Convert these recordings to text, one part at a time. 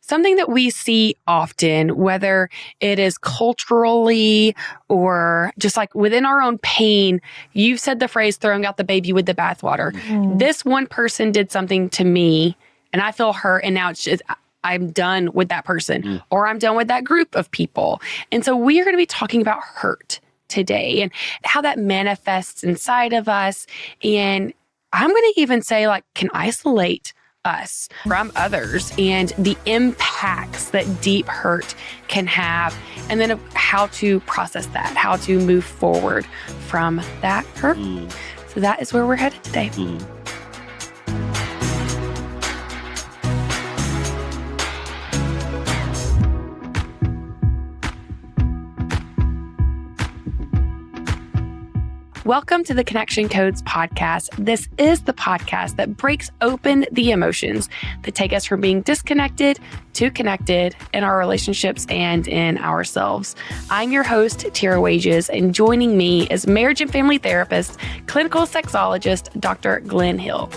something that we see often, whether it is culturally or just like within our own pain. You've said the phrase throwing out the baby with the bathwater. This one person did something to me and I feel hurt, and now it's just, I'm done with that person or I'm done with that group of people. And so we are going to be talking about hurt today and how that manifests inside of us. And I'm going to even say, like, can isolate us from others and the impacts that deep hurt can have, and then how to process that, how to move forward from that hurt. So that is where we're headed today. Welcome to the Connection Codes podcast. This is the podcast that breaks open the emotions that take us from being disconnected to connected in our relationships and in ourselves. I'm your host, Tera, and joining me is marriage and family therapist, clinical sexologist, Dr. Glenn Hill,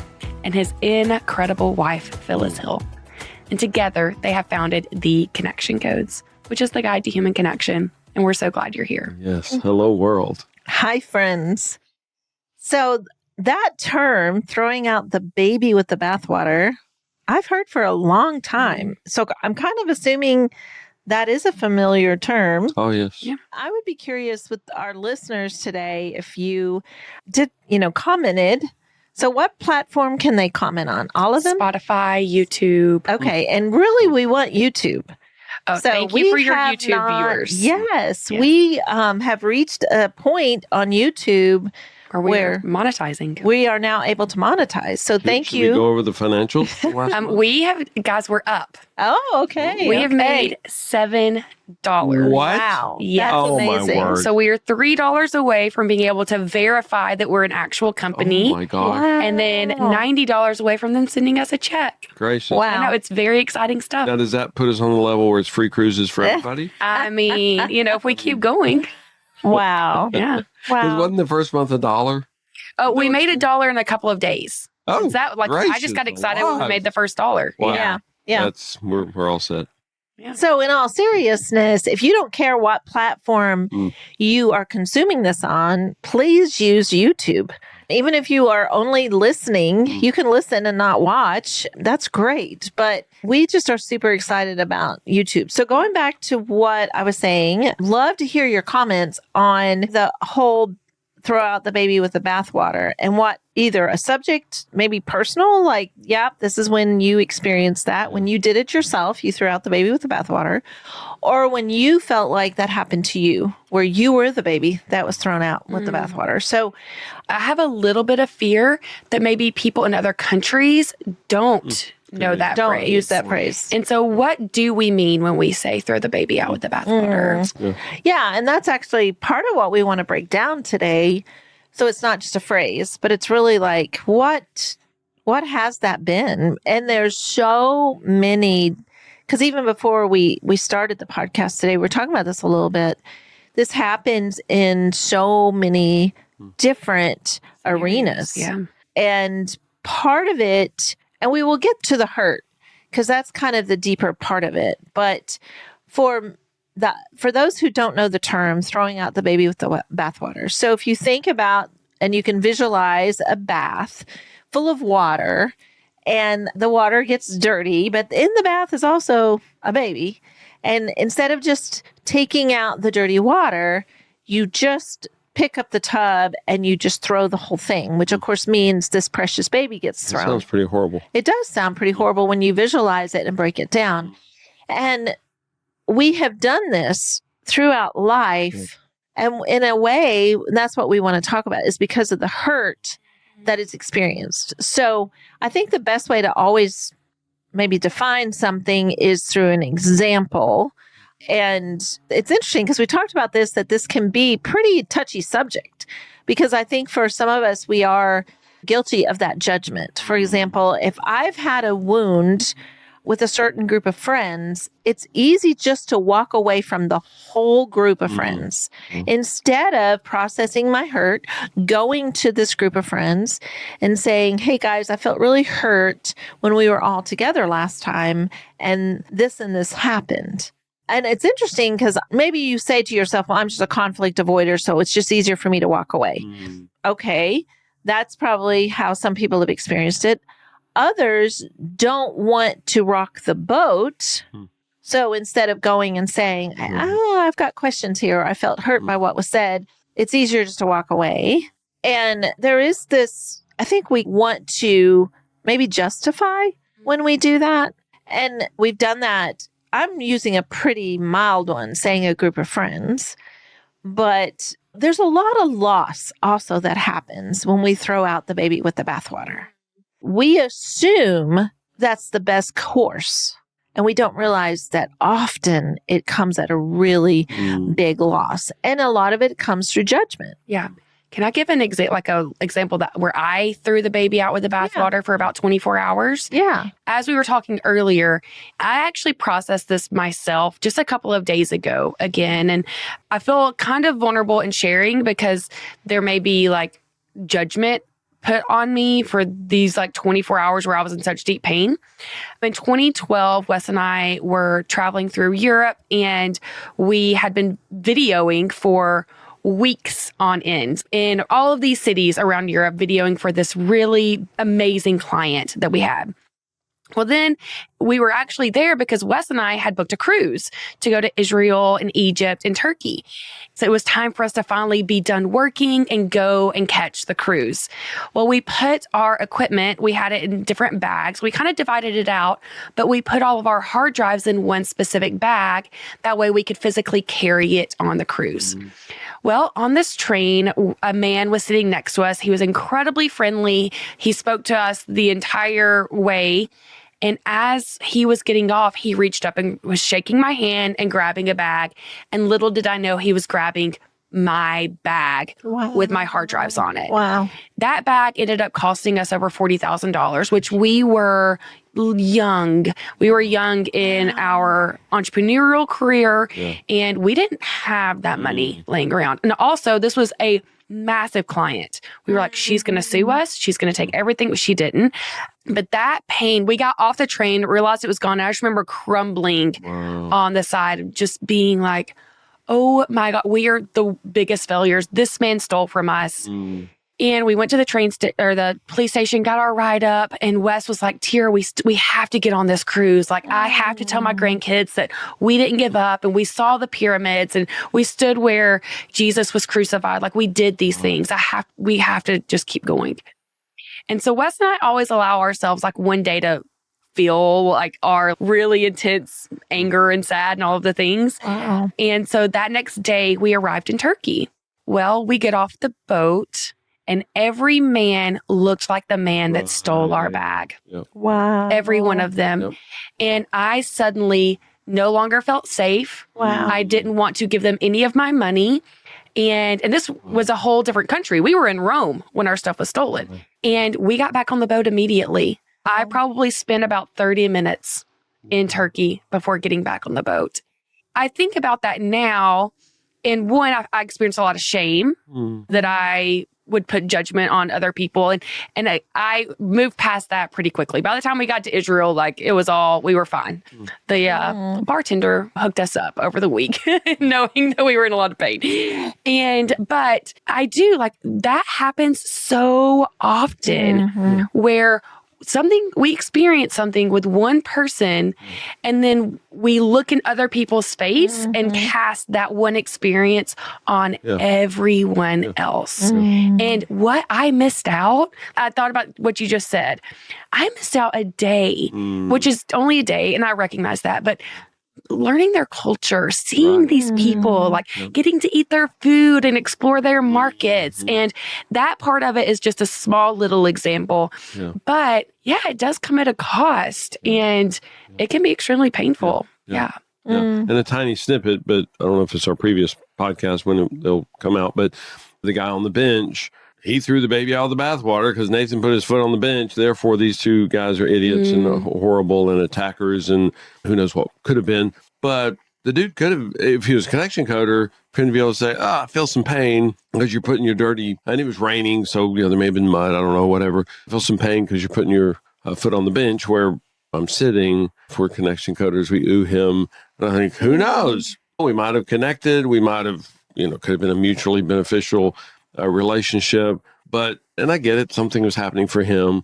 and his incredible wife, Phyllis Hill. And together, they have founded the Connection Codes, which is the guide to human connection. And we're so glad you're here. Yes. Hello, world. Hi, friends. So that term, throwing out the baby with the bathwater, I've heard for a long time. So I'm kind of assuming that is a familiar term. Oh, yes. Yeah. I would be curious with our listeners today if you did, commented. So what platform can they comment on? All of them? Spotify, YouTube. Okay. And really, we want YouTube. Oh, so thank you for your YouTube viewers. Yes, we have reached a point on YouTube where monetizing. We are now able to monetize. So thank you. We go over the financials? We have, guys, we're up. Oh, okay. We have made $7. What? Wow. Yes. That's amazing. My word. So we are $3 away from being able to verify that we're an actual company. Oh my God. Wow. And then $90 away from them sending us a check. Gracious. Wow. I know, it's very exciting stuff. Now, does that put us on the level where it's free cruises for everybody? I mean, if we keep going. Wow. Yeah. Wow. Wasn't the first month $1? Oh, we made $1 in a couple of days. Oh, Is that like I just got excited when we made the first $1. Wow. Yeah. We're all set. Yeah. So in all seriousness, if you don't care what platform you are consuming this on, please use YouTube. Even if you are only listening, you can listen and not watch. That's great. But we just are super excited about YouTube. So going back to what I was saying, love to hear your comments on the whole throw out the baby with the bathwater, and what either a subject, maybe personal, like, this is when you experienced that, when you did it yourself, you threw out the baby with the bathwater, or when you felt like that happened to you, where you were the baby that was thrown out with the bathwater. So I have a little bit of fear that maybe people in other countries don't know that don't phrase. use that phrase. And so what do we mean when we say throw the baby out with the bathwater? Yeah, and that's actually part of what we want to break down today. So it's not just a phrase, but it's really like, what has that been? And there's so many, because even before we started the podcast today, we're talking about this a little bit. This happens in so many different arenas. Yeah. And part of it, and we will get to the hurt, because that's kind of the deeper part of it. But for those who don't know the term, throwing out the baby with the bathwater. So if you think about, and you can visualize a bath full of water, and the water gets dirty, but in the bath is also a baby. And instead of just taking out the dirty water, you just pick up the tub and you just throw the whole thing, which of course means this precious baby gets thrown. That sounds pretty horrible. It does sound pretty horrible when you visualize it and break it down. And we have done this throughout life. And in a way, that's what we want to talk about, is because of the hurt that is experienced. So I think the best way to always maybe define something is through an example. And it's interesting because we talked about this, that this can be pretty touchy subject, because I think for some of us, we are guilty of that judgment. For example, if I've had a wound with a certain group of friends, it's easy just to walk away from the whole group of friends instead of processing my hurt, going to this group of friends and saying, hey guys, I felt really hurt when we were all together last time and this happened. And it's interesting because maybe you say to yourself, well, I'm just a conflict avoider, so it's just easier for me to walk away. Okay, that's probably how some people have experienced it. Others don't want to rock the boat. So instead of going and saying, oh, I've got questions here, or I felt hurt by what was said, it's easier just to walk away. And there is this, I think we want to maybe justify when we do that. And we've done that. I'm using a pretty mild one, saying a group of friends, but there's a lot of loss also that happens when we throw out the baby with the bathwater. We assume that's the best course, and we don't realize that often it comes at a really big loss, and a lot of it comes through judgment. Yeah. Can I give an example that where I threw the baby out with the bathwater for about 24 hours? Yeah. As we were talking earlier, I actually processed this myself just a couple of days ago again. And I feel kind of vulnerable in sharing because there may be like judgment put on me for these like 24 hours where I was in such deep pain. In 2012, Wes and I were traveling through Europe and we had been videoing for weeks on end in all of these cities around Europe, videoing for this really amazing client that we had. Well, then we were actually there because Wes and I had booked a cruise to go to Israel and Egypt and Turkey. So it was time for us to finally be done working and go and catch the cruise. Well, we put our equipment, we had it in different bags. We kind of divided it out, but we put all of our hard drives in one specific bag. That way we could physically carry it on the cruise. Well, on this train, a man was sitting next to us. He was incredibly friendly. He spoke to us the entire way. And as he was getting off, he reached up and was shaking my hand and grabbing a bag. And little did I know he was grabbing my bag with my hard drives on it. Wow. That bag ended up costing us over $40,000, which we were young. We were young in our entrepreneurial career, and we didn't have that money laying around. And also, this was a massive client. We were like, she's going to sue us. She's going to take everything, but she didn't. But that pain, we got off the train, realized it was gone. I just remember crumbling on the side, just being like, oh my God, we are the biggest failures. This man stole from us. And we went to the the police station, got our ride up, and Wes was like, Tera, we have to get on this cruise. Like, I have to tell my grandkids that we didn't give up, and we saw the pyramids, and we stood where Jesus was crucified. Like, we did these things. We have to just keep going. And so Wes and I always allow ourselves like one day to feel like our really intense anger and sad and all of the things. And so that next day we arrived in Turkey. Well, we get off the boat and every man looked like the man that stole our bag. Wow. Every one of them. And I suddenly no longer felt safe. I didn't want to give them any of my money. And this was a whole different country. We were in Rome when our stuff was stolen. And we got back on the boat immediately. I probably spent about 30 minutes in Turkey before getting back on the boat. I think about that now. And one, I experienced a lot of shame that I would put judgment on other people. And I moved past that pretty quickly. By the time we got to Israel, like we were fine. The bartender hooked us up over the week, knowing that we were in a lot of pain. But I do that happens so often where we experience something with one person and then we look in other people's face and cast that one experience on everyone else. And what I missed out, I thought about what you just said. I missed out a day, which is only a day, and I recognize that, but learning their culture, seeing these people, getting to eat their food and explore their markets. And that part of it is just a small little example. But it does come at a cost and it can be extremely painful. And a tiny snippet, but I don't know if it's our previous podcast when it'll come out, but the guy on the bench, he threw the baby out of the bathwater because Nathan put his foot on the bench. Therefore, these two guys are idiots and horrible and attackers and who knows what could have been. But the dude could have, if he was a connection coder, couldn't be able to say, I feel some pain because you're putting your dirty, and it was raining, so there may have been mud, I don't know, whatever. I feel some pain because you're putting your foot on the bench where I'm sitting. If we're connection coders, we ooh him. And I think, who knows? We might have connected. We might have, could have been a mutually beneficial relationship. And I get it, something was happening for him,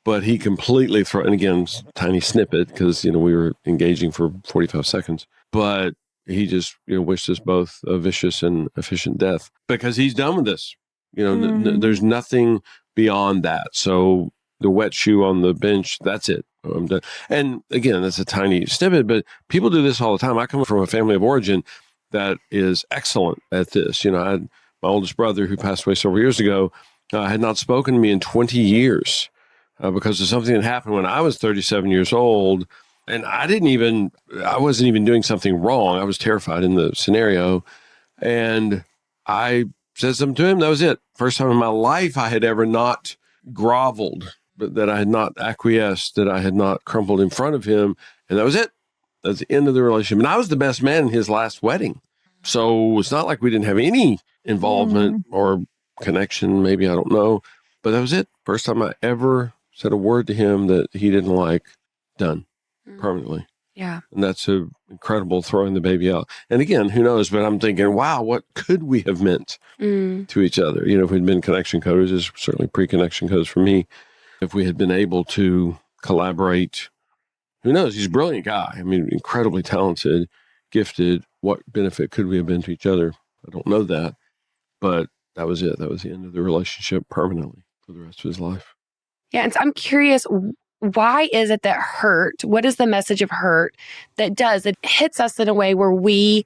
but he completely and again, tiny snippet because, we were engaging for 45 seconds, but he just, wished us both a vicious and efficient death because he's done with this. There's nothing beyond that. So the wet shoe on the bench, that's it. I'm done. And again, that's a tiny snippet, but people do this all the time. I come from a family of origin that is excellent at this. I had my oldest brother who passed away several years ago, had not spoken to me in 20 years because of something that happened when I was 37 years old. And I wasn't even doing something wrong. I was terrified in the scenario. And I said something to him. That was it. First time in my life I had ever not groveled, but that I had not acquiesced, that I had not crumpled in front of him. And that was it. That's the end of the relationship. And I was the best man in his last wedding. So it's not like we didn't have any involvement or connection, maybe, I don't know. But that was it. First time I ever said a word to him that he didn't like. Done. Permanently. Yeah. And that's incredible, throwing the baby out. And again, who knows, but I'm thinking, wow, what could we have meant to each other? If we'd been connection coders, is certainly pre-connection codes for me. If we had been able to collaborate, who knows? He's a brilliant guy. I mean, incredibly talented, gifted. What benefit could we have been to each other? I don't know that, but that was it. That was the end of the relationship permanently for the rest of his life. Yeah. And so I'm curious, why is it that hurt? What is the message of hurt that it hits us in a way where we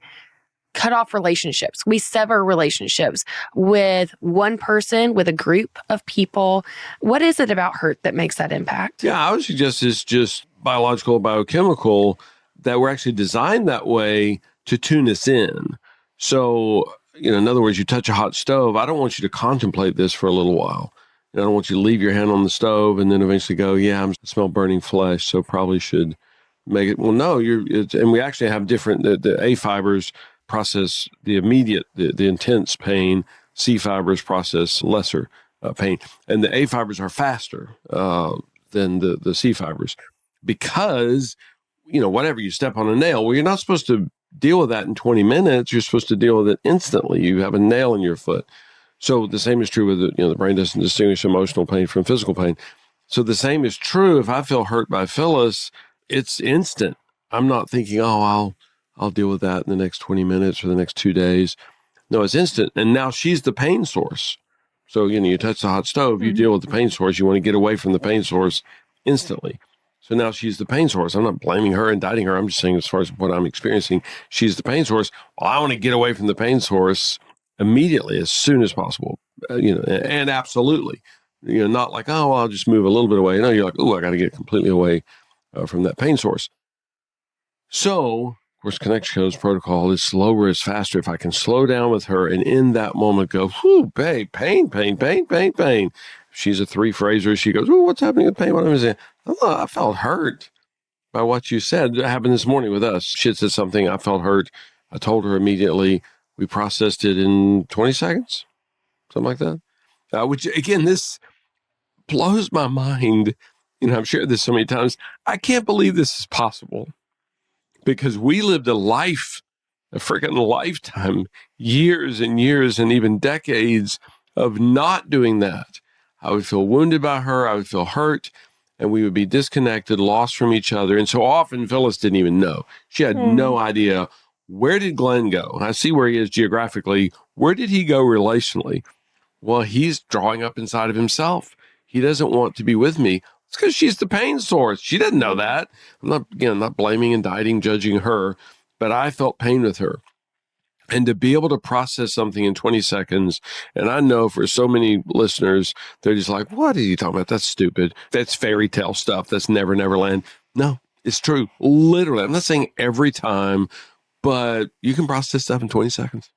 cut off relationships? We sever relationships with one person, with a group of people. What is it about hurt that makes that impact? Yeah, I would suggest it's just biological, biochemical, that we're actually designed that way to tune us in. So, in other words, you touch a hot stove. I don't want you to contemplate this for a little while. I don't want you to leave your hand on the stove and then eventually go, I smell burning flesh, so probably should make it. Well, no, and we actually have different, the A fibers process the immediate, the intense pain. C fibers process lesser pain. And the A fibers are faster than the C fibers because, whatever, you step on a nail. Well, you're not supposed to deal with that in 20 minutes. You're supposed to deal with it instantly. You have a nail in your foot. So the same is true with the brain doesn't distinguish emotional pain from physical pain. So the same is true if I feel hurt by Phyllis, it's instant. I'm not thinking, I'll deal with that in the next 20 minutes or the next 2 days. No, it's instant. And now she's the pain source. So, you touch the hot stove, you deal with the pain source. You want to get away from the pain source instantly. So now she's the pain source. I'm not blaming her, indicting her. I'm just saying as far as what I'm experiencing, she's the pain source. Well, I want to get away from the pain source immediately, as soon as possible, and absolutely, not like, I'll just move a little bit away. No, you're like, I got to get completely away from that pain source. So, of course, connection codes protocol is slower, is faster. If I can slow down with her and in that moment go, whoo, babe, pain. If she's a three phraser, she goes, what's happening with pain? What am I saying? I felt hurt by what you said. It happened this morning with us. She said something, I felt hurt. I told her immediately. We processed it in 20 seconds, something like that. Which, again, this blows my mind. I've shared this so many times. I can't believe this is possible because we lived a freaking lifetime, years and years and even decades of not doing that. I would feel wounded by her. I would feel hurt. And we would be disconnected, lost from each other. And so often Phyllis didn't even know. She had no idea. Where did Glenn go? I see where he is geographically. Where did he go relationally? Well, he's drawing up inside of himself. He doesn't want to be with me. It's because she's the pain source. She didn't know that. I'm not blaming, indicting, judging her, but I felt pain with her. And to be able to process something in 20 seconds, and I know for so many listeners, they're just like, what are you talking about? That's stupid. That's fairy tale stuff. That's Never Neverland. No, it's true. Literally. I'm not saying every time, but you can process stuff in 20 seconds.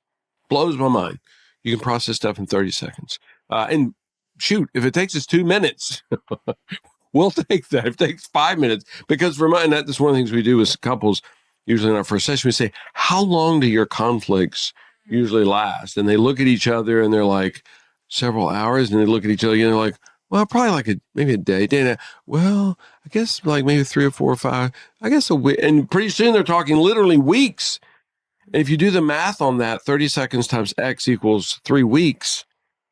Blows my mind. You can process stuff in 30 seconds. And shoot, if it takes us 2 minutes, we'll take that. If it takes 5 minutes, because for mine, that's one of the things we do with couples. Usually in our first session, we say, how long do your conflicts usually last? And they look at each other and they're like, several hours. And they look at each other and they're like, well, probably like maybe a day and a half. Well, I guess like maybe 3 or 4 or 5, I guess a week. And pretty soon they're talking literally weeks. And if you do the math on that, 30 seconds times X equals 3 weeks.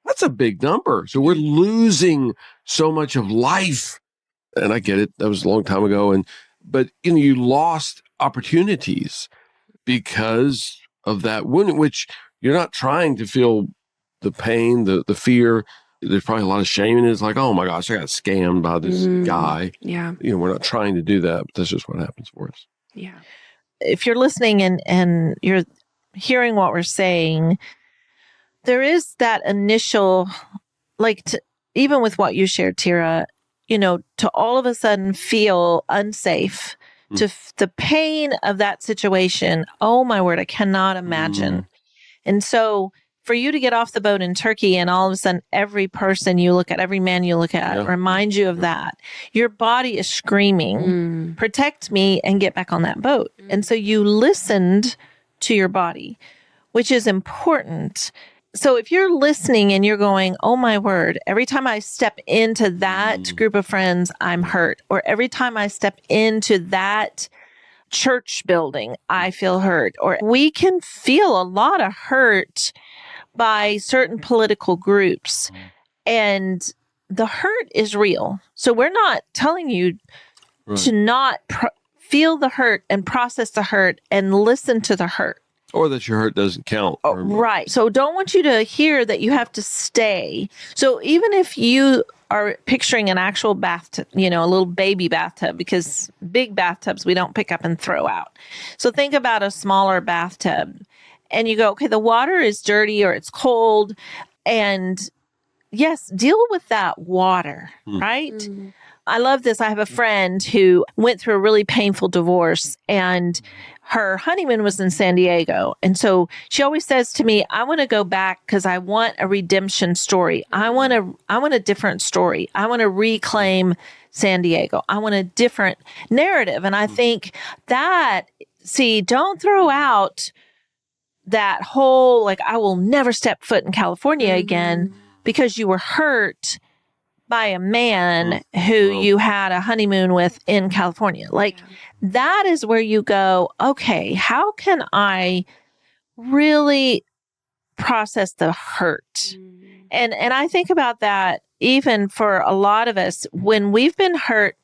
That's a big number. So we're losing so much of life. And I get it. That was a long time ago. But you lost opportunities because of that wound, which you're not trying to feel the pain, the fear. There's probably a lot of shame in it. It's like, oh my gosh, I got scammed by this guy. Yeah. We're not trying to do that, but that's just what happens for us. Yeah. If you're listening and you're hearing what we're saying, there is that initial, even with what you shared, Tera, to all of a sudden feel unsafe, to the pain of that situation. Oh my word, I cannot imagine. And so for you to get off the boat in Turkey and all of a sudden every person you look at, every man you look at reminds you of that, your body is screaming, protect me and get back on that boat. And so you listened to your body, which is important. So if you're listening and you're going, oh my word, every time I step into that group of friends, I'm hurt. Or every time I step into that church building, I feel hurt. Or we can feel a lot of hurt by certain political groups. And the hurt is real. So we're not telling you to not feel the hurt and process the hurt and listen to the hurt. Or that your hurt doesn't count. Right. So don't want you to hear that you have to stay. So even if you are picturing an actual bathtub, a little baby bathtub, because big bathtubs we don't pick up and throw out. So think about a smaller bathtub and you go, okay, the water is dirty or it's cold. And yes, deal with that water, right? I love this. I have a friend who went through a really painful divorce and her honeymoon was in San Diego. And so she always says to me, I want to go back because I want a redemption story. I want a different story. I want to reclaim San Diego. I want a different narrative. And I think don't throw out that whole, I will never step foot in California again because you were hurt by a man who you had a honeymoon with in California. That is where you go, okay, how can I really process the hurt? And I think about that even for a lot of us when we've been hurt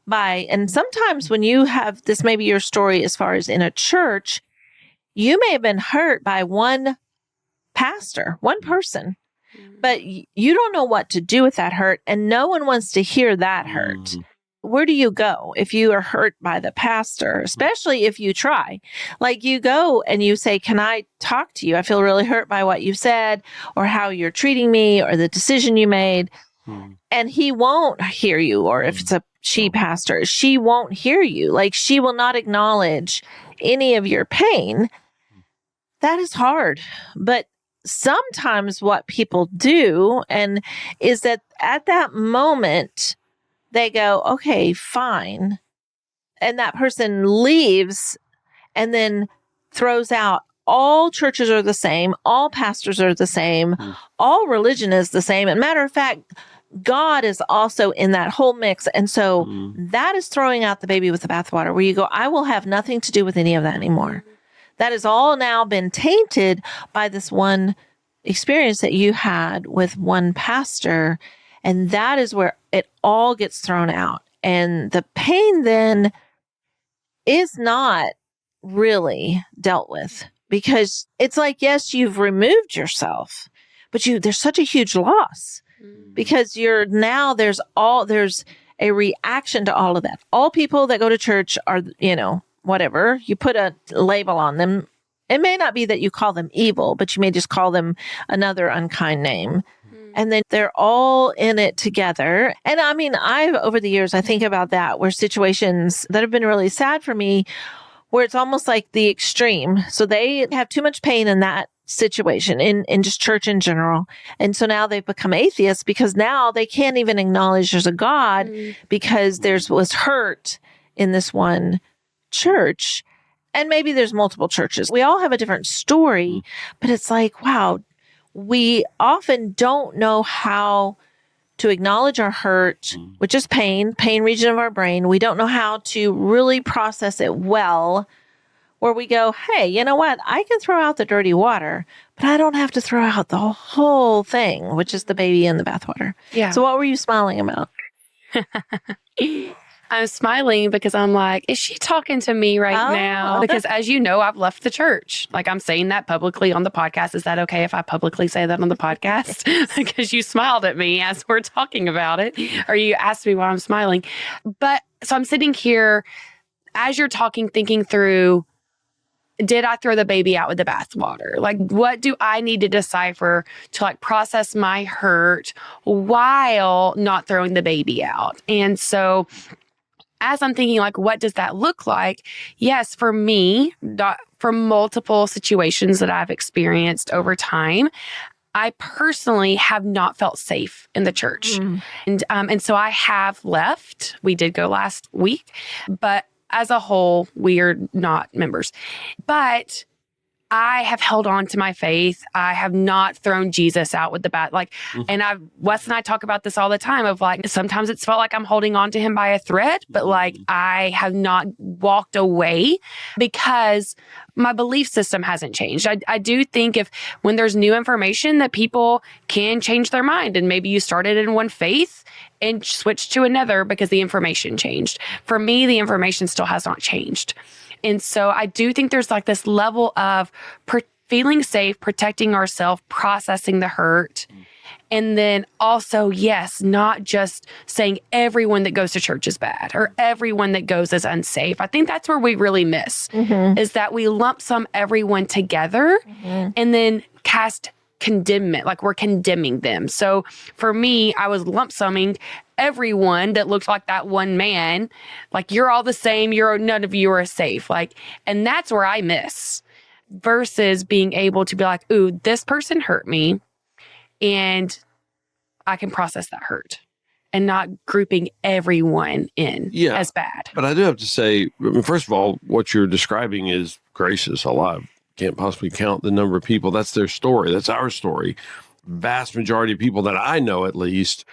by, and sometimes when you have, this may be your story as far as in a church, you may have been hurt by one pastor, one person. But you don't know what to do with that hurt, and no one wants to hear that hurt. Where do you go if you are hurt by the pastor, especially if you try? You go and you say, can I talk to you? I feel really hurt by what you said or how you're treating me or the decision you made. And he won't hear you. Or if it's a she pastor, she won't hear you. She will not acknowledge any of your pain. That is hard. But sometimes what people do is that at that moment they go, okay, fine. And that person leaves and then throws out all churches are the same. All pastors are the same. All religion is the same. And matter of fact, God is also in that whole mix. And so that is throwing out the baby with the bathwater where you go, I will have nothing to do with any of that anymore. That has all now been tainted by this one experience that you had with one pastor. And that is where it all gets thrown out. And the pain then is not really dealt with because it's yes, you've removed yourself, but there's such a huge loss because there's a reaction to all of that. All people that go to church are, whatever, you put a label on them. It may not be that you call them evil, but you may just call them another unkind name. And then they're all in it together. And over the years, I think about that where situations that have been really sad for me, where it's almost like the extreme. So they have too much pain in that situation in just church in general. And so now they've become atheists because now they can't even acknowledge there's a God because was hurt in this one church. And maybe there's multiple churches. We all have a different story, but it's like, wow, we often don't know how to acknowledge our hurt, which is pain region of our brain. We don't know how to really process it well, where we go, hey, you know what? I can throw out the dirty water, but I don't have to throw out the whole thing, which is the baby in the bathwater. Yeah. So what were you smiling about? I'm smiling because I'm like, is she talking to me right now? Because as you know, I've left the church. Like, I'm saying that publicly on the podcast. Is that okay if I publicly say that on the podcast? Because you smiled at me as we're talking about it, or you asked me why I'm smiling. But so I'm sitting here as you're talking, thinking through, did I throw the baby out with the bathwater? Like, what do I need to decipher to like process my hurt while not throwing the baby out? And so as I'm thinking, like, what does that look like? Yes, for me, from multiple situations that I've experienced over time, I personally have not felt safe in the church. And so I have left. We did go last week, but as a whole, we are not members. But I have held on to my faith. I have not thrown Jesus out with the bat. Like, and Wes and I talk about this all the time of like, sometimes it's felt like I'm holding on to him by a thread, but like I have not walked away because my belief system hasn't changed. I do think when there's new information that people can change their mind, and maybe you started in one faith and switched to another because the information changed. For me, the information still has not changed. And so I do think there's like this level of feeling safe, protecting ourselves, processing the hurt. And then also, yes, not just saying everyone that goes to church is bad or everyone that goes is unsafe. I think that's where we really miss, is that we lump sum everyone together and then cast condemnment, like we're condemning them. So for me, I was lump summing everyone that looked like that one man, like you're all the same, none of you are safe. Like, and that's where I miss, versus being able to be like, ooh, this person hurt me and I can process that hurt, and not grouping everyone in as bad. But I do have to say, I mean, first of all, what you're describing is gracious. A lot. Can't possibly count the number of people. That's their story. That's our story. Vast majority of people that I know, at least,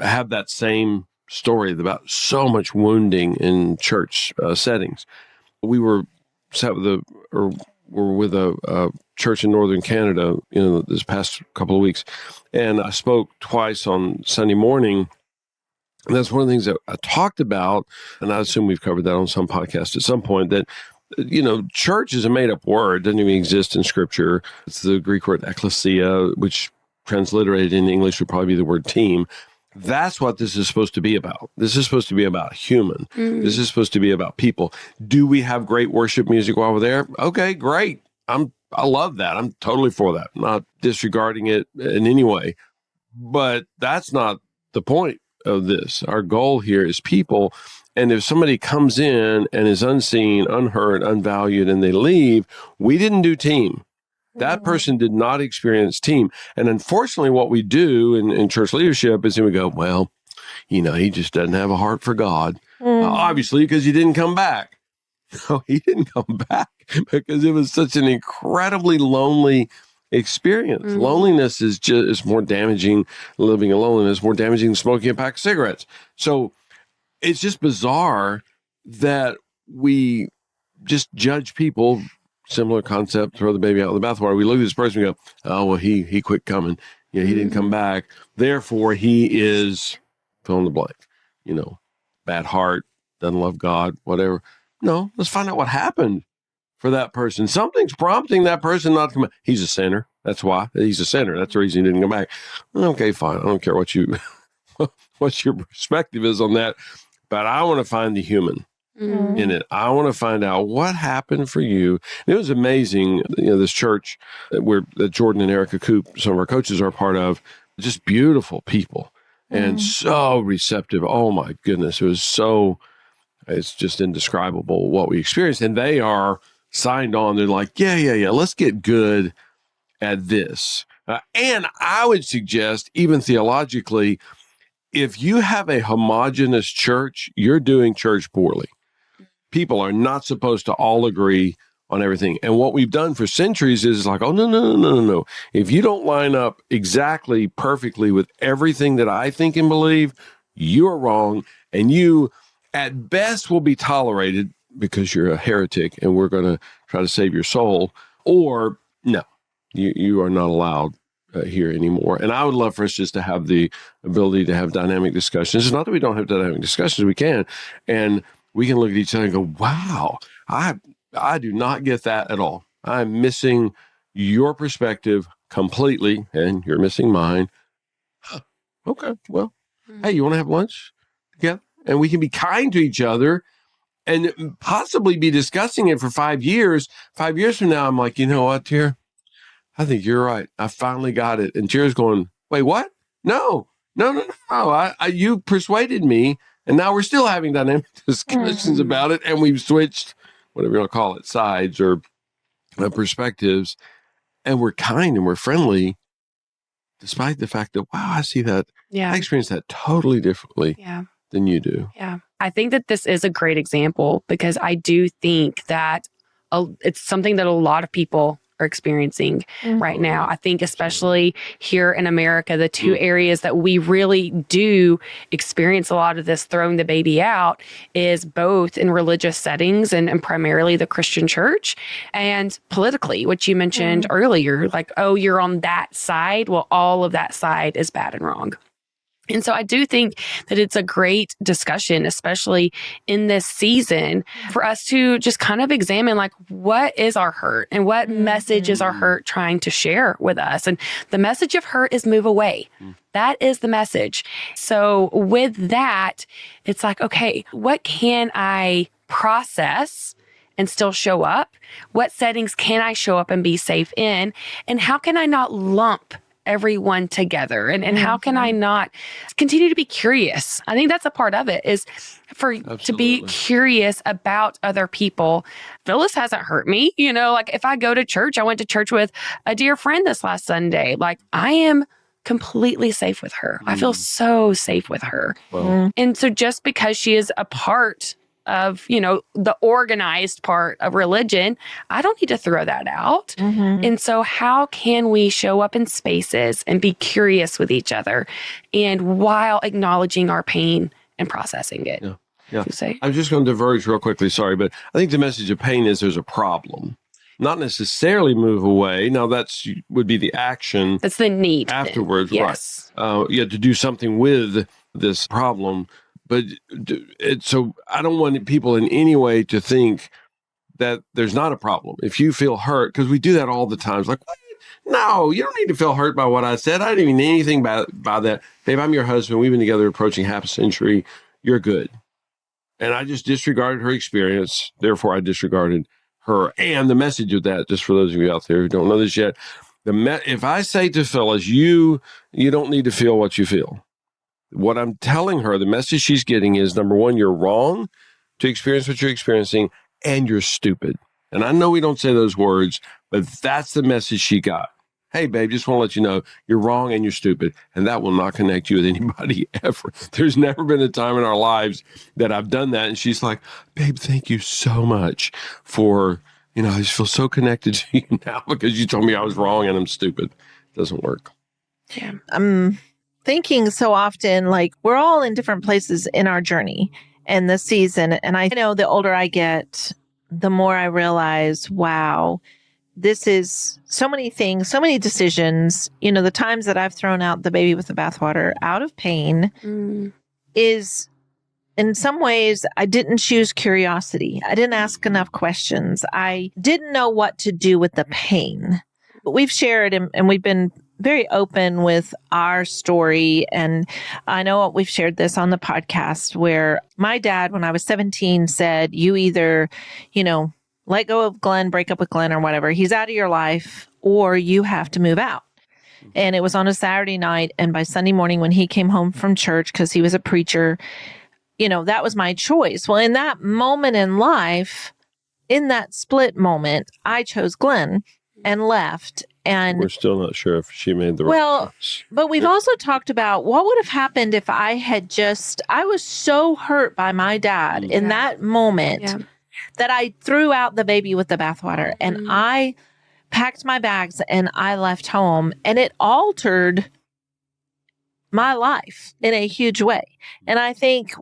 have that same story about so much wounding in church settings. We were with a church in northern Canada, this past couple of weeks, and I spoke twice on Sunday morning. And that's one of the things that I talked about, and I assume we've covered that on some podcast at some point, that church is a made-up word. It doesn't even exist in Scripture. It's the Greek word ekklesia, which transliterated in English would probably be the word team. That's what this is supposed to be about. This is supposed to be about human. This is supposed to be about people. Do we have great worship music while we're there? Okay, great. I love that. I'm totally for that. Not disregarding it in any way. But that's not the point of this. Our goal here is people. And if somebody comes in and is unseen, unheard, unvalued, and they leave, we didn't do team. That person did not experience team. And unfortunately, what we do in church leadership is then we go, well, he just doesn't have a heart for God. Obviously, because he didn't come back. No, he didn't come back because it was such an incredibly lonely experience. Loneliness is more damaging, living in loneliness, more damaging than smoking a pack of cigarettes. So it's just bizarre that we just judge people. Similar concept, throw the baby out with the bathwater. We look at this person and go, oh, well, he quit coming. He didn't come back. Therefore, he is fill in the blank. Bad heart, doesn't love God, whatever. No, let's find out what happened for that person. Something's prompting that person not to come back. He's a sinner. That's why. He's a sinner. That's the reason he didn't come back. Okay, fine. I don't care what your perspective is on that. But I want to find the human in it. I want to find out what happened for you. And it was amazing. This church that Jordan and Erica Coop, some of our coaches, are a part of, just beautiful people and so receptive. Oh my goodness. It's just indescribable what we experienced. And they are signed on. They're like, yeah. Let's get good at this. And I would suggest, even theologically, if you have a homogeneous church, you're doing church poorly. People are not supposed to all agree on everything. And what we've done for centuries is like, oh, no. If you don't line up exactly perfectly with everything that I think and believe, you're wrong. And you, at best, will be tolerated because you're a heretic and we're going to try to save your soul. Or no, you are not allowed here anymore. And I would love for us just to have the ability to have dynamic discussions. It's not that we don't have dynamic discussions, we can. And we can look at each other and go, wow, I do not get that at all. I'm missing your perspective completely, and you're missing mine. Huh. Okay, well, hey, you want to have lunch together? And we can be kind to each other and possibly be discussing it for 5 years. 5 years from now, I'm like, you know what, Tera? I think you're right. I finally got it. And Tera's going, wait, what? No. You persuaded me. And now we're still having dynamic discussions about it. And we've switched, whatever you want to call it, sides or perspectives. And we're kind and we're friendly, despite the fact that, wow, I see that. Yeah. I experience that totally differently than you do. Yeah. I think that this is a great example because I do think that it's something that a lot of people are experiencing right now. I think especially here in America, the two areas that we really do experience a lot of this throwing the baby out is both in religious settings and primarily the Christian church and politically, which you mentioned earlier, like, oh, you're on that side. Well, all of that side is bad and wrong. And so I do think that it's a great discussion, especially in this season, for us to just kind of examine, like, what is our hurt and what message is our hurt trying to share with us? And the message of hurt is move away. That is the message. So with that, it's like, okay, what can I process and still show up? What settings can I show up and be safe in? And how can I not lump everyone together? And how can I not continue to be curious? I think that's a part of it, is to be curious about other people. Phyllis hasn't hurt me. You know, like if I go to church, I went to church with a dear friend this last Sunday. Like I am completely safe with her. I feel so safe with her. And so just because she is a part of, you know, the organized part of religion, I don't need to throw that out. And so how can we show up in spaces and be curious with each other and while acknowledging our pain and processing it? Yeah. I'm just going to diverge real quickly. Sorry, but I think the message of pain is there's a problem. Not necessarily move away. Now would be the action. That's the need afterwards. Yes. Right. To do something with this problem. But so I don't want people in any way to think that there's not a problem. If you feel hurt, because we do that all the time. It's like, what? No, you don't need to feel hurt by what I said. I didn't even mean anything by that. Babe, I'm your husband. We've been together approaching half a century. You're good. And I just disregarded her experience. Therefore, I disregarded her. And the message of that, just for those of you out there who don't know this yet, if I say to Phyllis, you don't need to feel what you feel. What I'm telling her, the message she's getting is, number one, you're wrong to experience what you're experiencing, and you're stupid. And I know we don't say those words, but that's the message she got. Hey, babe, just want to let you know you're wrong and you're stupid, and that will not connect you with anybody ever. There's never been a time in our lives that I've done that. And she's like, babe, thank you so much for, I just feel so connected to you now because you told me I was wrong and I'm stupid. It doesn't work. Yeah. Thinking so often, like we're all in different places in our journey and the season. And I know the older I get, the more I realize, wow, this is so many things, so many decisions. The times that I've thrown out the baby with the bathwater out of pain is, in some ways, I didn't choose curiosity. I didn't ask enough questions. I didn't know what to do with the pain. But we've shared and we've been very open with our story. And I know we've shared this on the podcast where my dad, when I was 17, said, you either, let go of Glenn, break up with Glenn or whatever. He's out of your life, or you have to move out. And it was on a Saturday night. And by Sunday morning, when he came home from church, because he was a preacher, that was my choice. Well, in that moment in life, in that split moment, I chose Glenn. and left. And we're still not sure if she made the right choice. But we've also talked about what would have happened if I was so hurt by my dad in that moment that I threw out the baby with the bathwater and I packed my bags and I left home, and it altered my life in a huge way. And I think,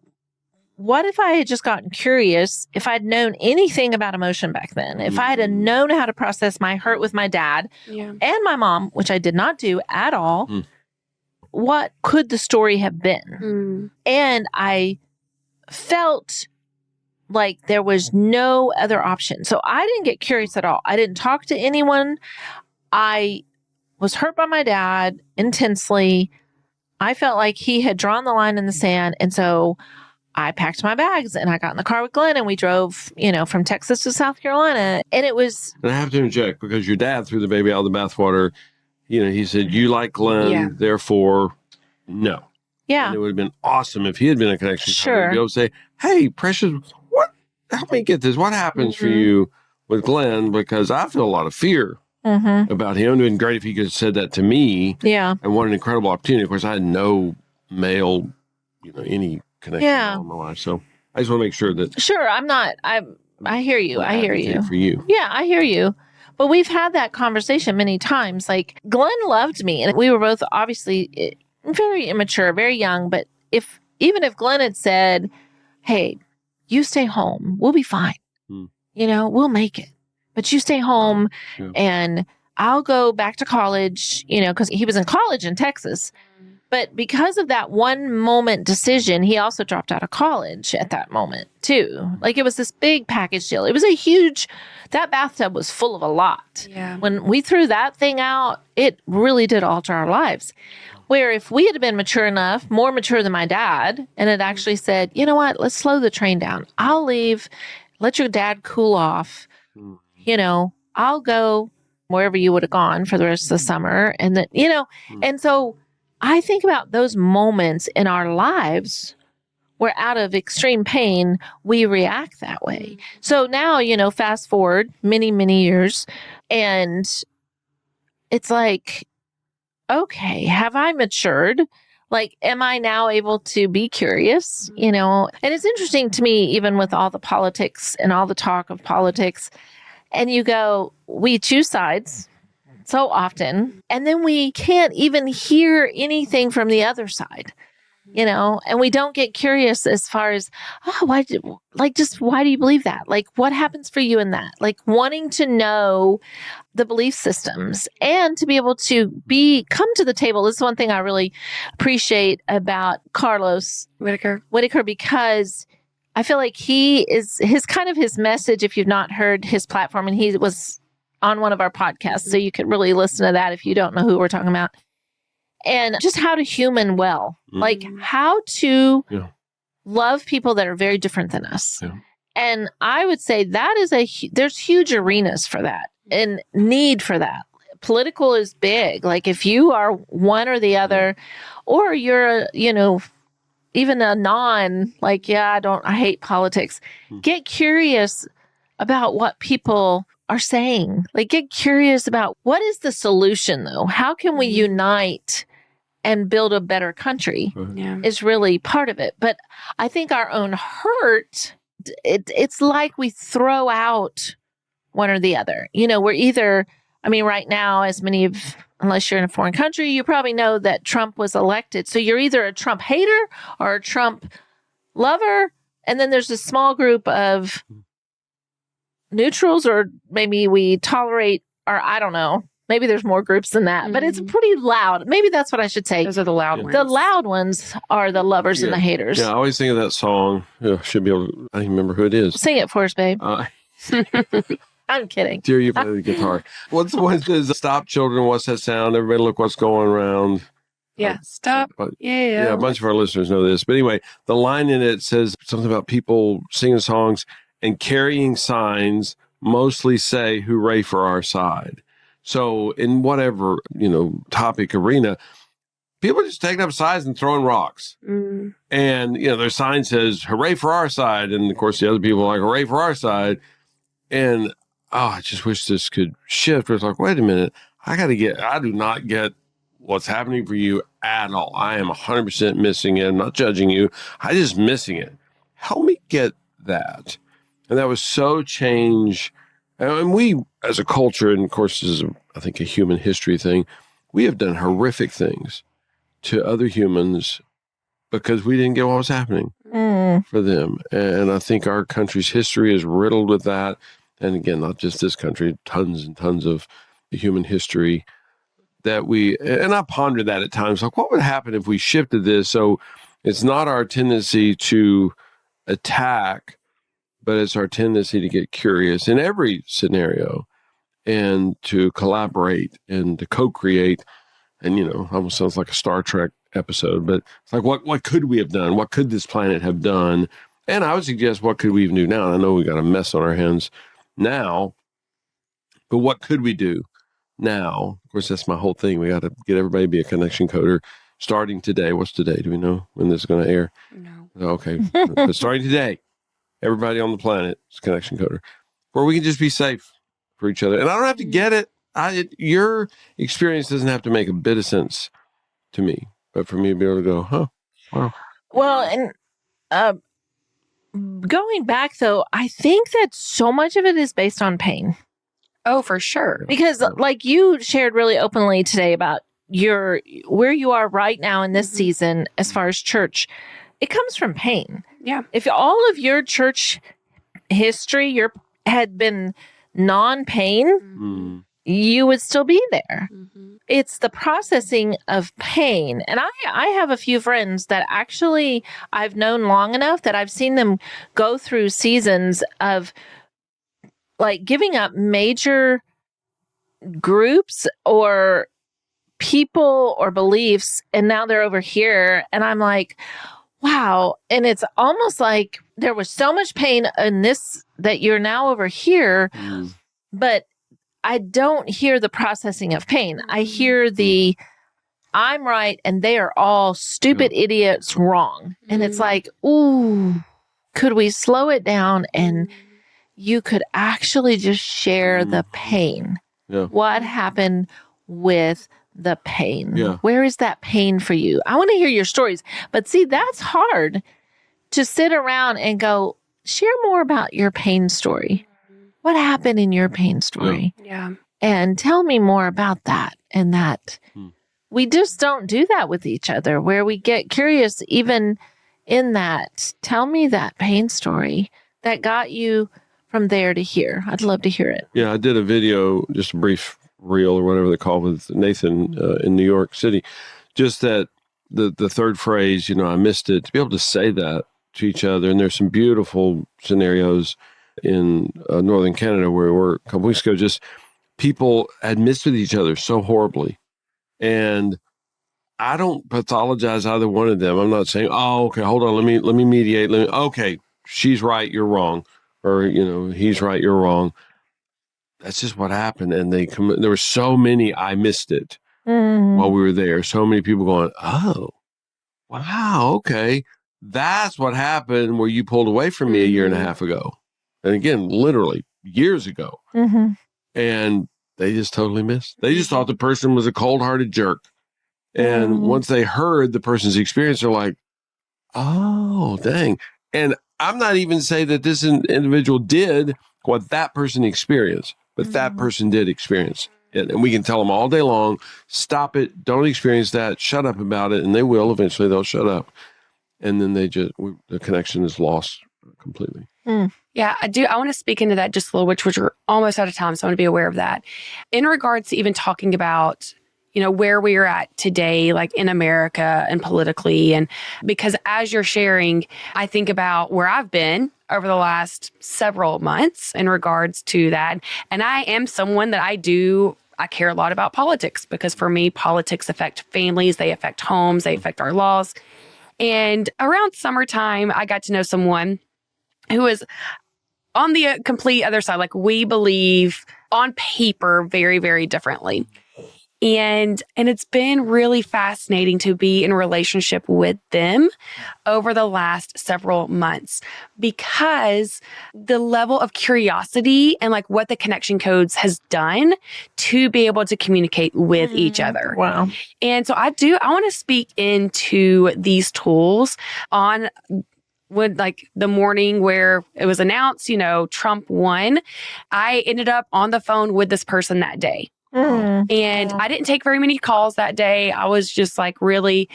what if I had just gotten curious, if I'd known anything about emotion back then, if I had known how to process my hurt with my dad and my mom, which I did not do at all, what could the story have been? And I felt like there was no other option. So I didn't get curious at all. I didn't talk to anyone. I was hurt by my dad intensely. I felt like he had drawn the line in the sand. And so I packed my bags and I got in the car with Glenn and we drove, from Texas to South Carolina. And it was... And I have to interject, because your dad threw the baby out of the bathwater. He said, you like Glenn, therefore, no. Yeah. And it would have been awesome if he had been a connection. Sure. To be able to say, hey, Precious, help me get this. What happens for you with Glenn? Because I feel a lot of fear about him. It would have been great if he could have said that to me. Yeah. And what an incredible opportunity. Of course, I had no male, any connection in my life. So I just want to make sure that. Sure. I hear you. I hear you. For you. Yeah, I hear you. But we've had that conversation many times. Like, Glenn loved me, and we were both obviously very immature, very young. But even if Glenn had said, hey, you stay home, we'll be fine. We'll make it. But you stay home and I'll go back to college, because he was in college in Texas. But because of that one moment decision, he also dropped out of college at that moment too. Like, it was this big package deal. It was that bathtub was full of a lot. Yeah. When we threw that thing out, it really did alter our lives. Where if we had been mature enough, more mature than my dad, and had actually said, you know what, let's slow the train down. I'll leave, let your dad cool off. I'll go wherever you would have gone for the rest of the summer. And then, and so I think about those moments in our lives where out of extreme pain, we react that way. So now, fast forward many, many years, and it's like, okay, have I matured? Like, am I now able to be curious? And it's interesting to me, even with all the politics and all the talk of politics, and you go, we choose sides so often, and then we can't even hear anything from the other side, and we don't get curious as far as, why do you believe that? Like, what happens for you in that? Like, wanting to know the belief systems and to be able to come to the table. This is one thing I really appreciate about Carlos Whitaker, because I feel like his message, if you've not heard his platform, and he was on one of our podcasts, so you could really listen to that if you don't know who we're talking about. And just how to human well, like how to love people that are very different than us. Yeah. And I would say that there's huge arenas for that and need for that. Political is big. Like, if you are one or the other, or you're, even a I hate politics. Get curious about what people are saying. Like, get curious about what is the solution, though? How can we unite and build a better country is really part of it. But I think our own hurt, it's like we throw out one or the other. We're either, right now, unless you're in a foreign country, you probably know that Trump was elected. So you're either a Trump hater or a Trump lover. And then there's a small group of neutrals, or maybe we tolerate, or I don't know. Maybe there's more groups than that, but it's pretty loud. Maybe that's what I should say. Those are the loud ones. The loud ones are the lovers and the haters. Yeah, I always think of that song. Should be able to, I don't even remember who it is. Sing it for us, babe. I'm kidding. Dear, you play the guitar. What's the one that says, stop children, what's that sound? Everybody look what's going around. Yeah, stop. Yeah, a bunch of our listeners know this. But anyway, the line in it says something about people singing songs and carrying signs mostly say, hooray for our side. So in whatever, topic arena, people are just taking up sides and throwing rocks. And, their sign says, hooray for our side. And of course, the other people are like, hooray for our side. And I just wish this could shift. It's like, wait a minute, I do not get what's happening for you at all. I am 100% missing it. I'm not judging you. I just missing it. Help me get that. And that was so change. And we, as a culture, and of course, this is, I think, a human history thing, we have done horrific things to other humans because we didn't get what was happening for them. And I think our country's history is riddled with that. And again, not just this country, tons and tons of human history that and I ponder that at times, like what would happen if we shifted this? So it's not our tendency to attack, but it's our tendency to get curious in every scenario and to collaborate and to co-create. And, almost sounds like a Star Trek episode, but it's like, what could we have done? What could this planet have done? And I would suggest, what could we even do now? And I know we got a mess on our hands now, but what could we do now? Of course, that's my whole thing. We got to get everybody to be a connection coder starting today. What's today? Do we know when this is going to air? No. Okay. But starting today, everybody on the planet is a connection coder, where we can just be safe for each other. And I don't have to get it. Your experience doesn't have to make a bit of sense to me, but for me to be able to go, wow. Well, and going back, though, I think that so much of it is based on pain. Oh, for sure. Because like you shared really openly today about where you are right now in this season, as far as church, it comes from pain. Yeah. If all of your church history had been non-pain, you would still be there. It's the processing of pain. And I have a few friends that actually I've known long enough that I've seen them go through seasons of like giving up major groups or people or beliefs. And now they're over here. And I'm like, wow. And it's almost like there was so much pain in this that you're now over here, but I don't hear the processing of pain. I hear I'm right and they are all stupid idiots wrong. And it's like, ooh, could we slow it down and you could actually just share the pain? Yeah. What happened with the pain? Yeah. Where is that pain for you? I want to hear your stories. But see, that's hard to sit around and go, share more about your pain story. What happened in your pain story? Yeah. And tell me more about that. And that we just don't do that with each other, where we get curious even in that. Tell me that pain story that got you from there to here. I'd love to hear it. Yeah, I did a video, just a brief reel or whatever they call it, with Nathan in New York City. Just that the third phrase, I missed it, to be able to say that to each other. And there's some beautiful scenarios in northern Canada where we were a couple weeks ago, just people had missed with each other so horribly. And I don't pathologize either one of them. I'm not saying, oh, okay, hold on, let me mediate. Okay, she's right, you're wrong. Or, he's right, you're wrong. That's just what happened. And there were so many, I missed it while we were there. So many people going, oh, wow, okay. That's what happened where you pulled away from me a year and a half ago. And again, literally years ago. And they just totally missed. They just thought the person was a cold-hearted jerk. And once they heard the person's experience, they're like, oh, dang. And I'm not even saying that this individual did what that person experienced, but that person did experience it. And we can tell them all day long, stop it, don't experience that, shut up about it. And they will, eventually they'll shut up. And then the connection is lost completely. Yeah, I do. I want to speak into that just a little, which we're almost out of time. So I want to be aware of that. In regards to even talking about, where we are at today, like in America and politically. And because as you're sharing, I think about where I've been over the last several months in regards to that. And I am someone that I care a lot about politics, because for me, politics affect families, they affect homes, they affect our laws. And around summertime, I got to know someone who is on the complete other side. Like, we believe on paper very, very differently. And it's been really fascinating to be in relationship with them over the last several months, because the level of curiosity and like what the connection codes has done to be able to communicate with each other. Wow. And so I want to speak into these tools on when like the morning where it was announced, Trump won. I ended up on the phone with this person that day. And I didn't take very many calls that day. I was just like really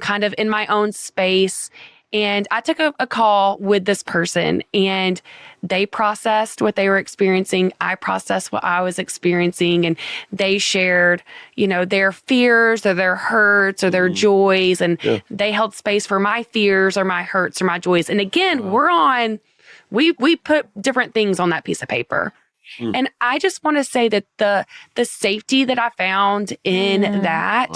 kind of in my own space. And I took a call with this person, and they processed what they were experiencing. I processed what I was experiencing, and they shared, their fears or their hurts or their joys. And they held space for my fears or my hurts or my joys. And again, we put different things on that piece of paper. And I just want to say that the safety that I found in that,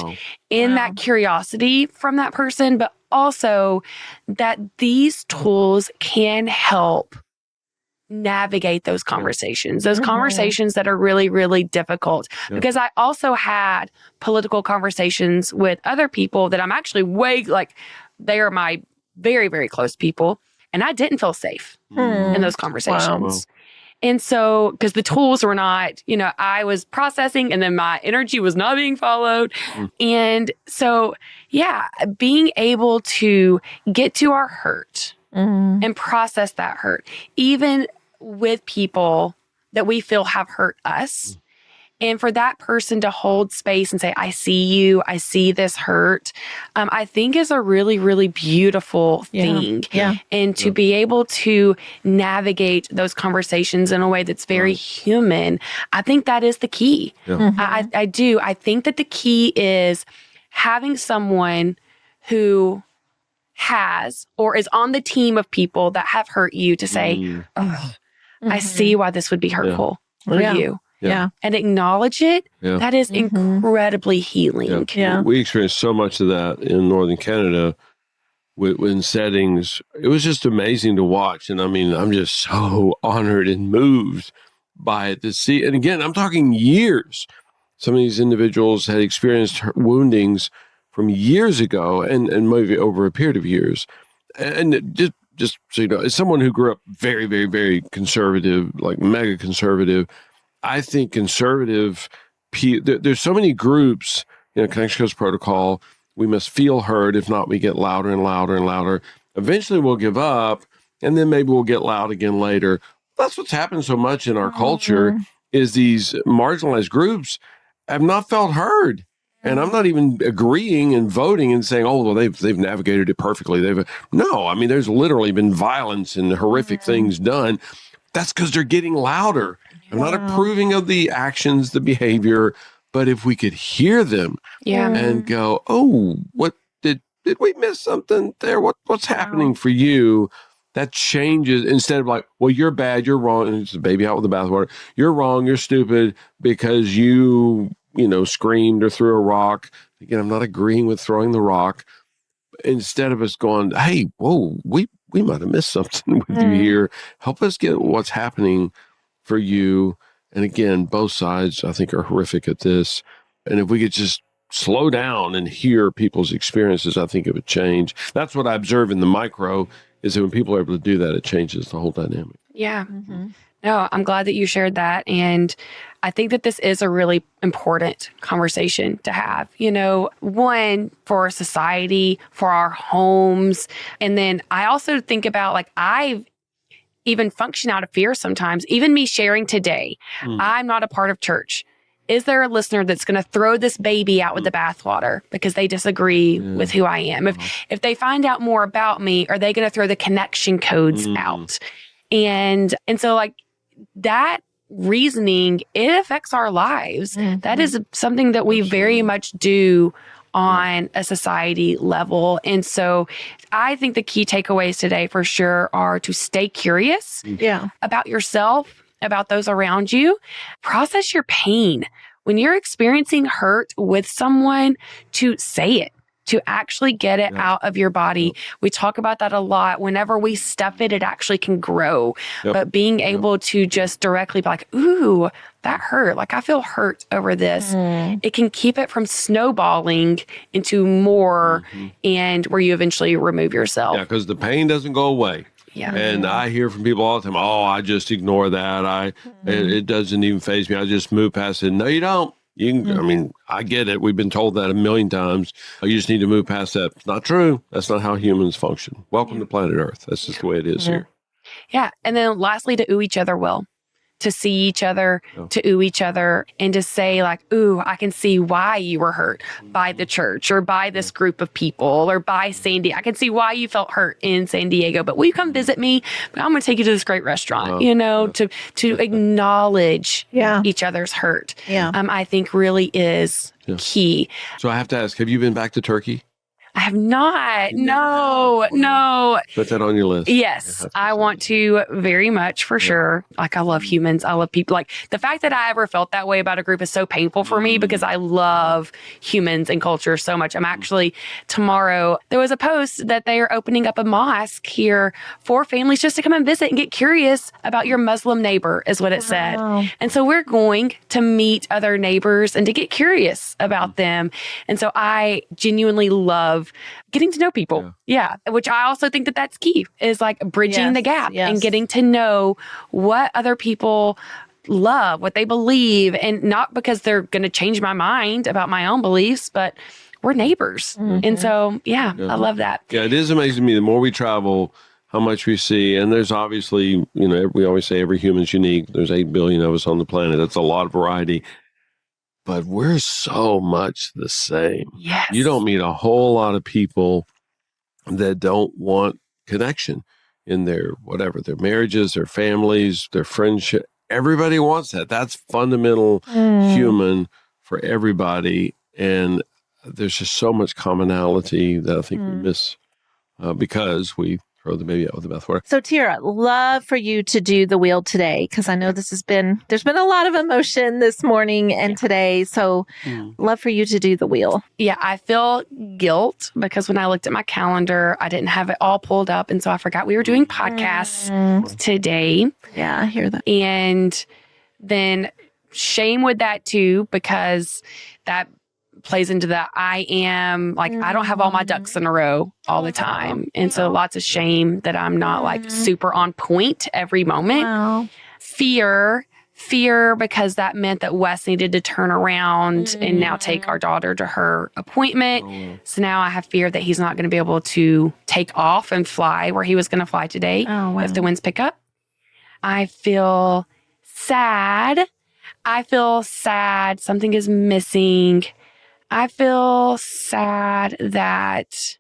that curiosity from that person, but also that these tools can help navigate those conversations, conversations that are really, really difficult. Because I also had political conversations with other people that I'm actually they are my very, very close people. And I didn't feel safe in those conversations. Wow. And so, because the tools were not, I was processing and then my energy was not being followed. And so, being able to get to our hurt and process that hurt, even with people that we feel have hurt us. And for that person to hold space and say, I see you, I see this hurt, I think is a really, really beautiful thing. And to be able to navigate those conversations in a way that's very human, I think that is the key. I do. I think that the key is having someone who has or is on the team of people that have hurt you to say, I see why this would be hurtful for you. And acknowledge it. That is incredibly healing. We experienced so much of that in Northern Canada in settings. It was just amazing to watch. And I mean, I'm just so honored and moved by it to see. And again, I'm talking years. Some of these individuals had experienced woundings from years ago and maybe over a period of years. And just so you know, as someone who grew up very, very, very conservative, like mega conservative, I think conservative, there's so many groups, Connection Codes Protocol, we must feel heard. If not, we get louder and louder and louder. Eventually we'll give up, and then maybe we'll get loud again later. That's what's happened so much in our culture is these marginalized groups have not felt heard. And I'm not even agreeing and voting and saying, oh, well, they've navigated it perfectly. No, I mean, there's literally been violence and horrific things done. That's because they're getting louder. I'm not approving of the actions, the behavior, but if we could hear them and go, oh, what did we miss something there? What's happening for you? That changes instead of like, well, you're bad, you're wrong. And it's the baby out with the bathwater. You're wrong, you're stupid because you screamed or threw a rock. Again, I'm not agreeing with throwing the rock. Instead of us going, hey, whoa, we might have missed something with you here. Help us get what's happening for you. And again, both sides, I think, are horrific at this. And if we could just slow down and hear people's experiences, I think it would change. That's what I observe in the micro, is that when people are able to do that, it changes the whole dynamic. Yeah. No, I'm glad that you shared that. And I think that this is a really important conversation to have, one, for society, for our homes. And then I also think about, like, I've even function out of fear sometimes. Even me sharing today, I'm not a part of church. Is there a listener that's going to throw this baby out with the bathwater because they disagree with who I am? If they find out more about me, are they going to throw the connection codes out? And so, like, that reasoning, it affects our lives. That is something that we very much do on a society level. And so I think the key takeaways today for sure are to stay curious about yourself, about those around you. Process your pain. When you're experiencing hurt with someone, to say it. to actually get it out of your body. We talk about that a lot. Whenever we stuff it, it actually can grow. But being able to just directly be like, ooh, that hurt. Like, I feel hurt over this. It can keep it from snowballing into more and where you eventually remove yourself. Yeah, because the pain doesn't go away. Yeah. And I hear from people all the time, oh, I just ignore that. It doesn't even faze me. I just move past it. No, you don't. You can, I mean, I get it. We've been told that a million times. You just need to move past that. It's not true. That's not how humans function. Welcome to planet Earth. That's just the way it is here. Yeah. And then lastly, to ooh each other well. To see each other, to ooh each other, and to say like, ooh, I can see why you were hurt by the church or by this group of people or by San Diego. I can see why you felt hurt in San Diego, but will you come visit me? I'm going to take you to this great restaurant, to acknowledge each other's hurt. Yeah. I think really is key. So I have to ask, have you been back to Turkey? I have not. No. Put that on your list. Yes, I want to very much for sure. Like, I love humans. I love people. Like, the fact that I ever felt that way about a group is so painful for me because I love humans and culture so much. I'm actually, tomorrow, there was a post that they are opening up a mosque here for families just to come and visit and get curious about your Muslim neighbor, is what it said. And so we're going to meet other neighbors and to get curious about them. And so I genuinely love getting to know people. Yeah. Which I also think that that's key, is like bridging the gap and getting to know what other people love, what they believe, and not because they're going to change my mind about my own beliefs, but we're neighbors. And so, I love that. Yeah, it is amazing to me. The more we travel, how much we see. And there's obviously, we always say every human's unique. There's 8 billion of us on the planet. That's a lot of variety. But we're so much the same. Yes. You don't meet a whole lot of people that don't want connection in their marriages, their families, their friendship. Everybody wants that. That's fundamental human for everybody. And there's just so much commonality that I think we miss because we throw the baby out with the bathwater. So, Tera, love for you to do the wheel today, because I know there's been a lot of emotion this morning and today. So love for you to do the wheel. Yeah, I feel guilt because when I looked at my calendar, I didn't have it all pulled up. And so I forgot we were doing podcasts today. Yeah, I hear that. And then shame with that too, because that plays into that I am like, I don't have all my ducks in a row all the time. And so lots of shame that I'm not like super on point every moment. Wow. Fear because that meant that Wes needed to turn around and now take our daughter to her appointment. So now I have fear that he's not going to be able to take off and fly where he was going to fly today if the winds pick up. I feel sad. Something is missing. I feel sad that,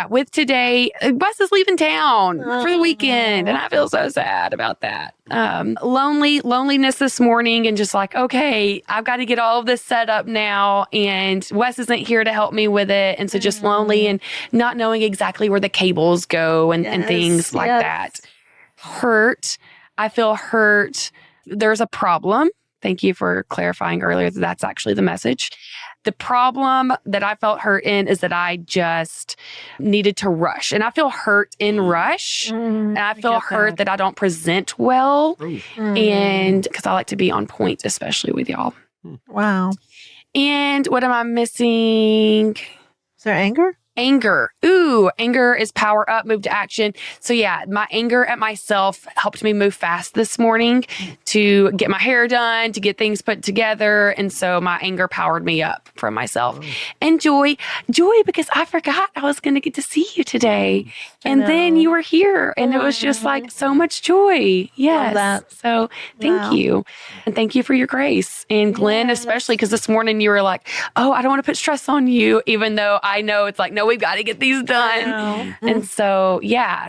with today, Wes is leaving town for the weekend. And I feel so sad about that. Loneliness this morning and just like, okay, I've got to get all of this set up now. And Wes isn't here to help me with it. And so just lonely and not knowing exactly where the cables go and things like that. Hurt. I feel hurt. There's a problem. Thank you for clarifying earlier that that's actually the message. The problem that I felt hurt in is that I just needed to rush. And I feel hurt in rush. And I feel hurt that I don't present well. And because I like to be on point, especially with y'all. Wow. And what am I missing? Is there anger? Anger. Ooh, anger is power up, move to action. So my anger at myself helped me move fast this morning to get my hair done, to get things put together. And so my anger powered me up from myself. And joy because I forgot I was going to get to see you today. And then you were here and it was just like so much joy. Yes. So thank you. And thank you for your grace. And Glenn, especially because this morning you were like, oh, I don't want to put stress on you, even though I know it's like, no, we've got to get these done. And so,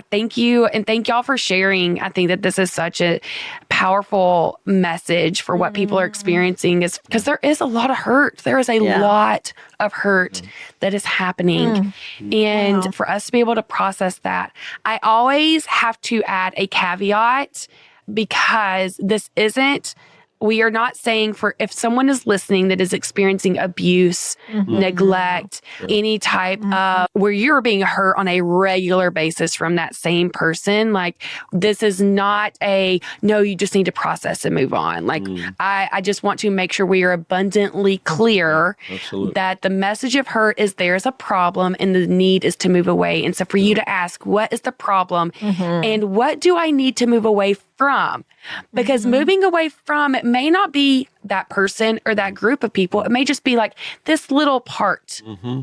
thank you. And thank y'all for sharing. I think that this is such a powerful message for what people are experiencing, is because there is a lot of hurt. There is a lot of hurt that is happening. And for us to be able to process that, I always have to add a caveat, because this isn't we are not saying for if someone is listening that is experiencing abuse, neglect, any type of where you're being hurt on a regular basis from that same person, like this is not a, no, you just need to process and move on. Like I just want to make sure we are abundantly clear that the message of hurt is there's a problem and the need is to move away. And so for you to ask, what is the problem and what do I need to move away from? Because moving away from it may not be that person or that group of people. It may just be like this little part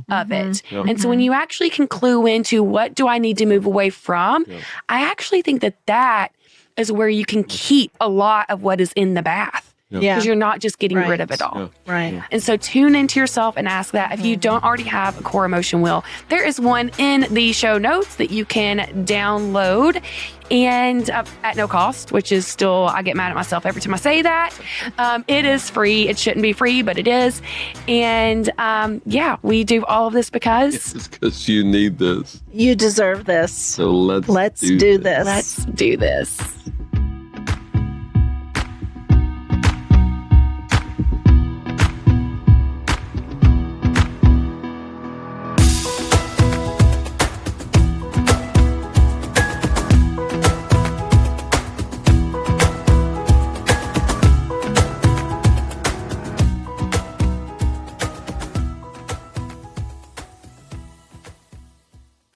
of it. And so when you actually can clue into what do I need to move away from, I actually think that that is where you can keep a lot of what is in the bath. Because you're not just getting rid of it all. And so tune into yourself and ask that. If you don't already have a core emotion wheel, there is one in the show notes that you can download and at no cost, which is still, I get mad at myself every time I say that. It is free. It shouldn't be free, but it is. And we do all of this because you need this. You deserve this. So let's do this. Let's do this.